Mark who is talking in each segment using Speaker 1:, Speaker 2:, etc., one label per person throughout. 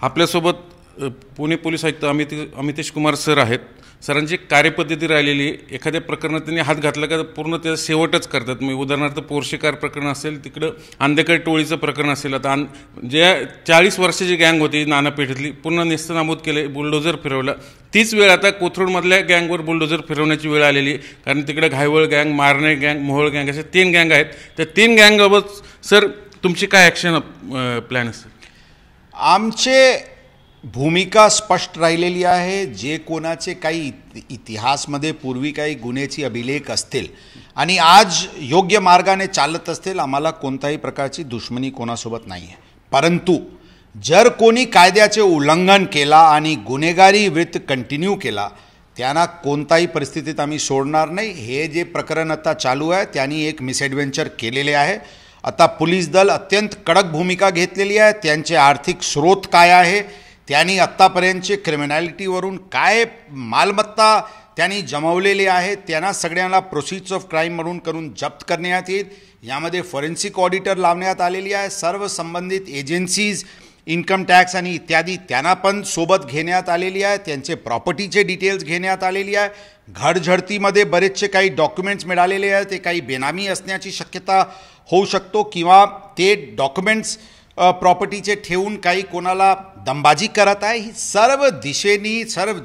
Speaker 1: आपल्यासोबत पुणे पोलीस आयुक्त अमितेश कुमार सर आहेत. सरांची कार्यपद्धती राहिलेली एखाद्या प्रकरणात त्यांनी हात घातला का पूर्ण त्याचा शेवटच करतात. मी उदाहरणार्थ पोर्शे कार प्रकरण असेल, तिकडं आंदेकर टोळीचं प्रकरण असेल, आता ज्या 40 वर्षाची गँग होती नानापेठेतली पूर्ण नेस्तनाबूत केले, बुलडोजर फिरवला. तीच वेळ आता कोथरूडमधल्या गँगवर बुलडोजर फिरवण्याची वेळ आलेली, कारण तिकडे घायवळ गँग, मारणे गँग, मोहोळ गँग असे 3 गँग आहेत. त्या 3 गँगबाबत सर तुमची काय ॲक्शन प्लॅन असेल?
Speaker 2: आमचे भूमिका स्पष्ट राहिलेली आहे. जे कोणाचे काही इतिहासमध्ये पूर्वी काही गुन्ह्याची अभिलेख असतील आणि आज योग्य मार्गाने चालत असतील, आम्हाला कोणत्याही प्रकारची दुश्मनी कोणासोबत नाही आहे. परंतु जर कोणी कायद्याचे उल्लंघन केला आणि गुन्हेगारी वृत्त कंटिन्यू केला, त्यांना कोणत्याही परिस्थितीत आम्ही सोडणार नाही. हे जे प्रकरण आता चालू आहे त्यांनी एक मिसएडव्हेंचर केलेले आहे. आता पोलीस दल अत्यंत कडक भूमिका घेतलेली आहे. त्यांचे आर्थिक स्रोत काय आहे, त्यांनी आत्तापर्यंतचे क्रिमिनॅलिटीवरून काय मालमत्ता त्यांनी जमवलेली आहे, त्यांना सगळ्यांना प्रोसिड्स ऑफ क्राईम म्हणून करून जप्त करण्यात येईल. यामध्ये फॉरेन्सिक ऑडिटर लावण्यात आलेली आहे. सर्व संबंधित एजन्सीज, इन्कम टॅक्स आणि इत्यादी त्यांना पण सोबत घेण्यात आलेली आहे. त्यांचे प्रॉपर्टीचे डिटेल्स घेण्यात आलेली आहे. घरझडतीमध्ये बरेचसे काही डॉक्युमेंट्स मिळालेले आहेत, ते काही बेनामी असण्याची शक्यता होऊ शकतो किंवा ते डॉक्युमेंट्स प्रॉपर्टीचे ठेवून काही कोणाला दंबाजी करत आहे. ही सर्व दिशेनी, सर्व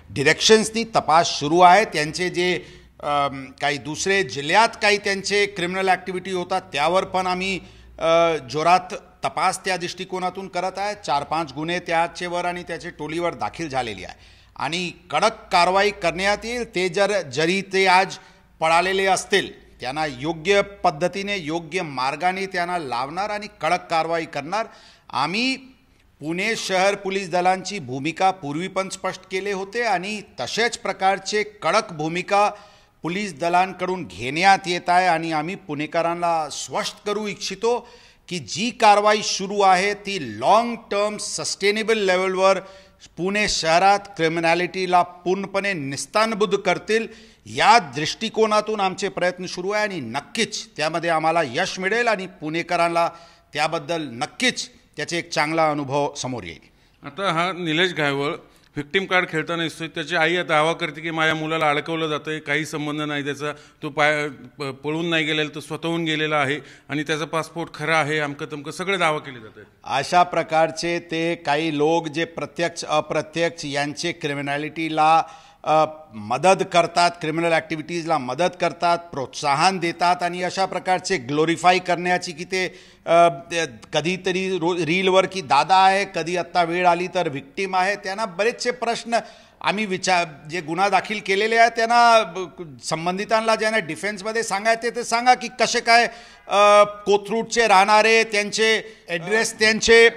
Speaker 2: डिरेक्शन्सनी तपास सुरू आहे. त्यांचे जे काही दुसरे जिल्ह्यात काही त्यांचे क्रिमिनल ॲक्टिव्हिटी होतात त्यावर पण आम्ही जोरात तपास त्या दृष्टिकोनातून करत आहे. 4-5 गुन्हे त्याचेवर आणि त्याचे टोलीवर दाखल झालेली आहे आणि कडक कारवाई करण्यात येईल. ते जरी ते आज पळालेले असतील, त्यांना योग्य पद्धतीने, योग्य मार्गाने त्यांना लावणार आणि कडक कारवाई करणार. आम्ही पुणे शहर पोलीस दलांची भूमिका पूर्वी पण स्पष्ट केले होते आणि तसेच प्रकारचे कडक भूमिका पोलीस दलांकडून घेण्यात येत आहे. आणि आम्ही पुणेकरांना स्पष्ट करू इच्छितो की जी कारवाई सुरू आहे ती लॉंग टर्म सस्टेनेबल लेवलवर पुणे शहरात क्रिमिनॅलिटीला पूर्णपणे निस्तानबुद्ध करतील, या दृष्टिकोनातून आमचे प्रयत्न सुरू आहे आणि नक्कीच त्यामध्ये आम्हाला यश मिळेल आणि पुणेकरांना त्याबद्दल नक्कीच त्याचे एक चांगला अनुभव समोर येईल.
Speaker 1: आता हा निलेश घायवळ व्हिक्टिम कार्ड खेळताना दिसतोय. त्याची आई दावा करते की माझ्या मुलाला अडकवलं जातं आहे, काही संबंध नाही त्याचा, तो पळून नाही गेलेला, तो स्वतःहून गेलेला आहे आणि त्याचा पासपोर्ट खरा आहे, अमकं तमकं सगळे दावा केले जात आहेत.
Speaker 2: अशा प्रकारचे ते काही लोक जे प्रत्यक्ष अप्रत्यक्ष यांचे क्रिमिनॅलिटीला मदत करतात, क्रिमिनल ॲक्टिव्हिटीजला मदत करतात, प्रोत्साहन देतात आणि अशा प्रकारचे ग्लोरीफाय करण्याची की ते कधीतरी रीलवर की दादा आहे, कधी आत्ता वेळ आली तर व्हिक्टीम आहे, त्यांना बरेचसे प्रश्न आम्ही जे गुन्हा दाखल केलेले आहेत त्यांना संबंधितांना ज्यांना डिफेन्समध्ये सांगायचे ते सांगा की कसे काय कोथरूडचे राहणारे, त्यांचे ॲड्रेस, त्यांचे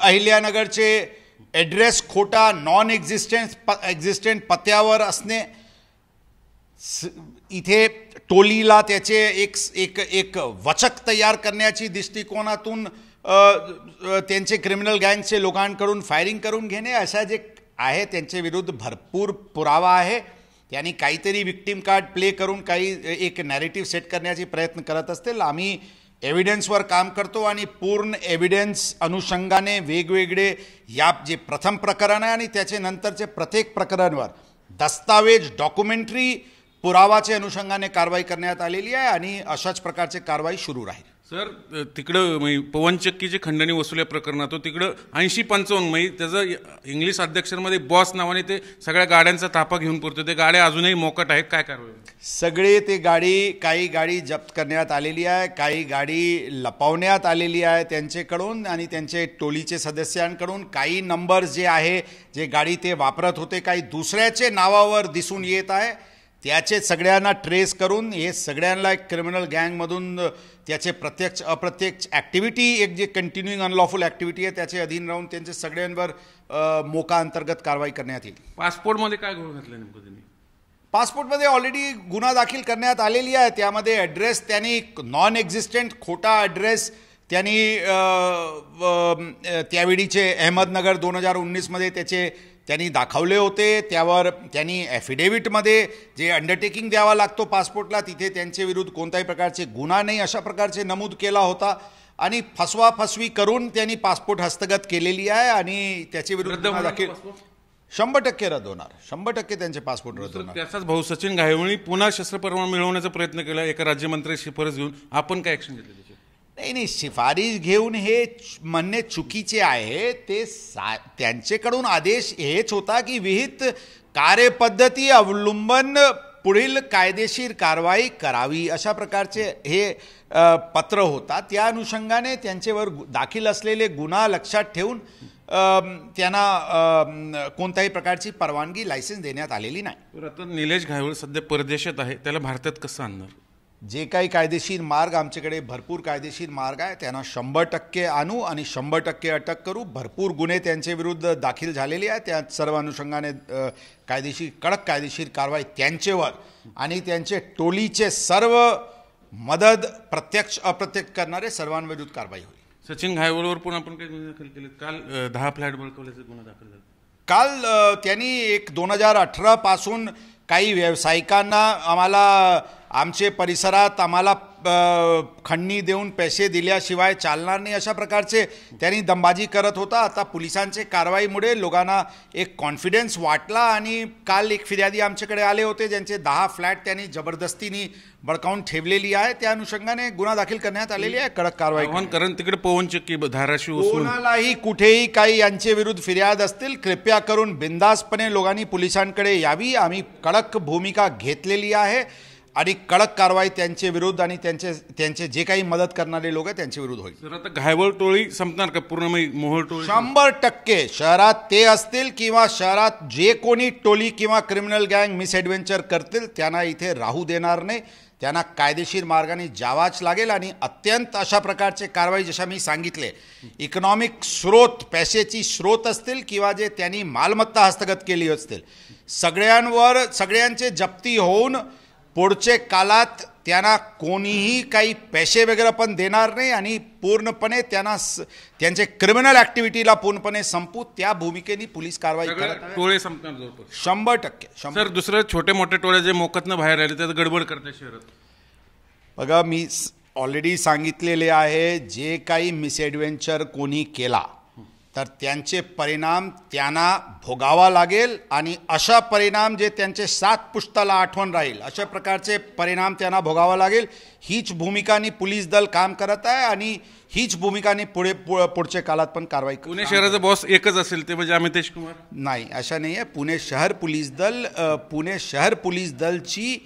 Speaker 2: अहिल्यानगरचे ॲड्रेस खोटा, नॉन एक्झिस्टंट पत्त्यावर असणे, इथे टोलीला त्याचे एक वचक तयार करण्याची दृष्टिकोनातून त्यांचे क्रिमिनल गँगचे लोकांकडून फायरिंग करून घेणे, अशा जे आहे त्यांच्या विरुद्ध भरपूर पुरावा आहे. त्यांनी काहीतरी विक्टिम कार्ड प्ले करून काही एक नॅरेटिव्ह सेट करण्याचे प्रयत्न करत असतील. आम्ही एव्हिडन्सवर काम करतो आणि पूर्ण एव्हिडन्स अनुषंगाने वेगवेगळे या जे प्रथम प्रकरण आहे आणि त्याचे नंतरचे प्रत्येक प्रकरणावर दस्तावेज, डॉक्युमेंटरी पुरावाचे अनुषंगाने कारवाई करण्यात आलेली आहे आणि अशाच प्रकारचे कारवाई सुरू राहील.
Speaker 1: सर, तिकडं पवनचक्कीची खंडणी वसुल्या प्रकरणात तिकडं 80-55 त्याचं इंग्लिश अध्यक्षरमध्ये बॉस नावाने ते सगळ्या गाड्यांचा ताफा घेऊन पुरतो. ते गाड्या अजूनही मोकाट आहेत, काय कारवाई?
Speaker 2: सगळे ते काही गाडी जप्त करण्यात आलेली आहे, काही गाडी लपवण्यात आलेली आहे त्यांच्याकडून आणि त्यांचे टोलीचे सदस्यांकडून. काही नंबर्स जे आहे, जे गाडी ते वापरत होते, काही दुसऱ्याचे नावावर दिसून येत आहे. त्याचे सगळ्यांना ट्रेस करून हे सगळ्यांना एक क्रिमिनल गँगमधून त्याचे प्रत्यक्ष अप्रत्यक्ष ॲक्टिव्हिटी, एक जे कंटिन्युइंग अनलॉफुल ॲक्टिव्हिटी आहे त्याचे अधीन राहून त्यांचे सगळ्यांवर मोका अंतर्गत कारवाई करण्यात येईल.
Speaker 1: पासपोर्टमध्ये काय घोळ घातलं नेमकं त्यांनी?
Speaker 2: पासपोर्टमध्ये ऑलरेडी गुन्हा दाखल करण्यात आलेली आहे. त्यामध्ये ॲड्रेस त्यांनी नॉन एक्झिस्टंट खोटा ॲड्रेस त्यांनी त्यावेळीचे अहमदनगर 2019मध्ये त्यांनी दाखवले होते. त्यावर त्यांनी ॲफिडेव्हिटमध्ये जे अंडरटेकिंग द्यावा लागतो पासपोर्टला, तिथे त्यांचे विरुद्ध कोणत्याही प्रकारचे गुन्हा नाही अशा प्रकारचे नमूद केला होता. आणि फसवी करून त्यांनी पासपोर्ट हस्तगत केलेली आहे आणि त्याच्या विरुद्ध गुन्हा दाखल 100% रद्द होणार. 100% त्यांचे पासपोर्ट रद्द होणार.
Speaker 1: त्याचाच भाऊ सचिन घायवळी पुन्हा शस्त्र परवाना मिळवण्याचा प्रयत्न केला एका राज्यमंत्री शिफारस घेऊन. आपण काय ऍक्शन घेतली त्याची?
Speaker 2: नाही, शिफारस घेऊन हे म्हणणे चुकीचे आहे. ते त्यांच्याकडून आदेश हेच होता की विहित कार्यपद्धती अवलंबन पुढील कायदेशीर कारवाई करावी, अशा प्रकारचे हे पत्र होता. त्या अनुषंगाने त्यांच्यावर दाखल असलेले गुन्हा लक्षात ठेवून त्यांना कोणत्याही प्रकारची परवानगी लायसन्स देण्यात आलेली नाही.
Speaker 1: आता निलेश घायवळ सध्या परदेशात आहे, त्याला भारतात कसं आणणार?
Speaker 2: जे काही कायदेशीर मार्ग, आमच्याकडे भरपूर कायदेशीर मार्ग आहे, त्यांना 100% आणू आणि 100% अटक करू. भरपूर गुन्हे त्यांच्या विरुद्ध दाखल झालेले आहेत. त्या सर्व अनुषंगाने कडक कायदेशीर कारवाई त्यांच्यावर आणि त्यांचे टोलीचे सर्व मदत प्रत्यक्ष अप्रत्यक्ष करणारे सर्वांविरुद्ध कारवाई होईल.
Speaker 1: सचिन घायवळवर पण आपण काही गुन्हे दाखल केले? काल 10 फ्लॅट बळकावल्याचा गुन्हा दाखल झाला.
Speaker 2: काल त्यांनी 2018 पासून काही व्यावसायिकांना आमचे परिसरात आम्हाला खंडणी देऊन पैसे दिल्याशिवाय चालणार नाही, अशा प्रकारचे त्यांनी दंबाजी करत होता. आता पोलिसांच्या कारवाईमुळे लोकांना एक कॉन्फिडन्स वाटला आणि काल एक फिर्यादी आमच्याकडे आले होते ज्यांचे 10 फ्लॅट त्यांनी जबरदस्तीने बळकावून ठेवलेली आहे. त्या अनुषंगाने गुन्हा दाखल करण्यात आलेली आहे. कडक कारवाई
Speaker 1: कारण तिकडे पवनचक्की धाराशिव
Speaker 2: कोणालाही कुठेही काही यांचे विरुद्ध फिर्याद असतील कृपया करून बिंदासपणे लोकांनी पोलिसांकडे यावी. आम्ही कडक भूमिका घेतलेली आहे आणि कडक कारवाई त्यांचे विरुद्ध आणि त्यांचे जे काही मदत करणारे लोक आहेत त्यांच्या विरुद्ध होईल.
Speaker 1: सर, आता घायवळ टोळी संपणार का पूर्ण? मोहोळ टोळी
Speaker 2: 100% शहरात ते असतील किंवा शहरात जे कोणी टोळी किंवा क्रिमिनल गँग मिसएडव्हेंचर करतील त्यांना इथे राहू देणार नाही. त्यांना कायदेशीर मार्गाने जावाच लागेल आणि अत्यंत अशा प्रकारचे कारवाई, जशा मी सांगितले, इकॉनॉमिक स्रोत, पैशाची स्रोत असतील किंवा जे त्यांनी मालमत्ता हस्तगत केली असतील, सगळ्यांचे जप्ती होऊन पुढचे काळात त्यांना कोणीही काही पैसे वगैरे पण देणार नाही आणि पूर्णपणे त्यांचे क्रिमिनल ॲक्टिव्हिटीला पूर्णपणे संपू, त्या भूमिकेने पोलीस कारवाई करत आहे.
Speaker 1: टोळे संपणार जवळपास
Speaker 2: 100%.
Speaker 1: सर, दुसरे छोटे मोठे टोळे जे मोकातनं बाहेर आले त्यात गडबड करतात शहरात?
Speaker 2: बघा, मी ऑलरेडी सांगितलेले आहे, जे काही मिसएडव्हेंचर कोणी केला तर त्यांचे परिणाम त्यांना भोगावा लागेल आणि अशा परिणाम जे त्यांचे 7 पुश्ताला आठवण राहील अशा प्रकारचे परिणाम त्यांना भोगावा लागेल. हीच भूमिकाने पोलीस दल काम करत आहे आणि हीच भूमिकाने पुढच्या काळात पण कारवाई.
Speaker 1: पुणे शहराचा बॉस एकच असेल, ते म्हणजे अमितेश कुमार?
Speaker 2: नाही, अशा नाही आहे. पुणे शहर पोलीस दलची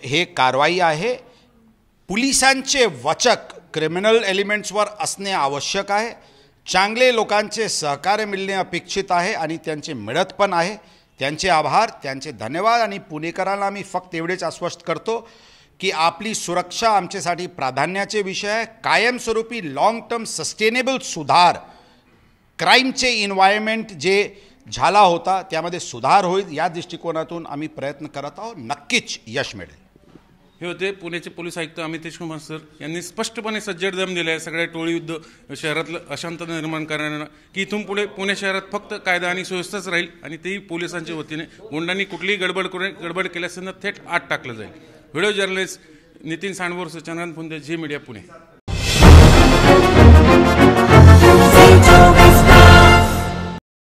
Speaker 2: हे कारवाई आहे. पोलिसांचे वचक क्रिमिनल एलिमेंट्सवर असणे आवश्यक आहे. चांगले लोकांचे सहकार्य मिळणे अपेक्षित आहे आणि त्यांचे मिळत पण आहे. त्यांचे आभार, त्यांचे धन्यवाद. आणि पुणेकरांना मी फक्त एवढेच आश्वस्त करतो की आपली सुरक्षा आमच्यासाठी प्राधान्याचे विषय आहे. कायमस्वरूपी लॉंग टर्म सस्टेनेबल सुधार, क्राईमचे एन्व्हायरमेंट जे झाला होता त्यामध्ये सुधार होईल, या दृष्टिकोनातून आम्ही प्रयत्न करत आहोत. नक्कीच यश मिळेल.
Speaker 1: हे होते पुण्याचे पोलीस आयुक्त अमितेश कुमार सर. यांनी स्पष्टपणे सज्जड दम दिला आहे सगळ्या टोळीयुद्ध शहरातलं अशांतता निर्माण करणाऱ्यांना, की इथून पुढे पुणे शहरात फक्त कायदा आणि सुव्यवस्थाच राहील आणि तेही पोलिसांच्या वतीने. गुंडांनी कुठलीही गडबड केल्यास थेट आत टाकलं जाईल. Video journalist Nitin Sandbhor, Chandrakant Phunde, Zee Media, Pune.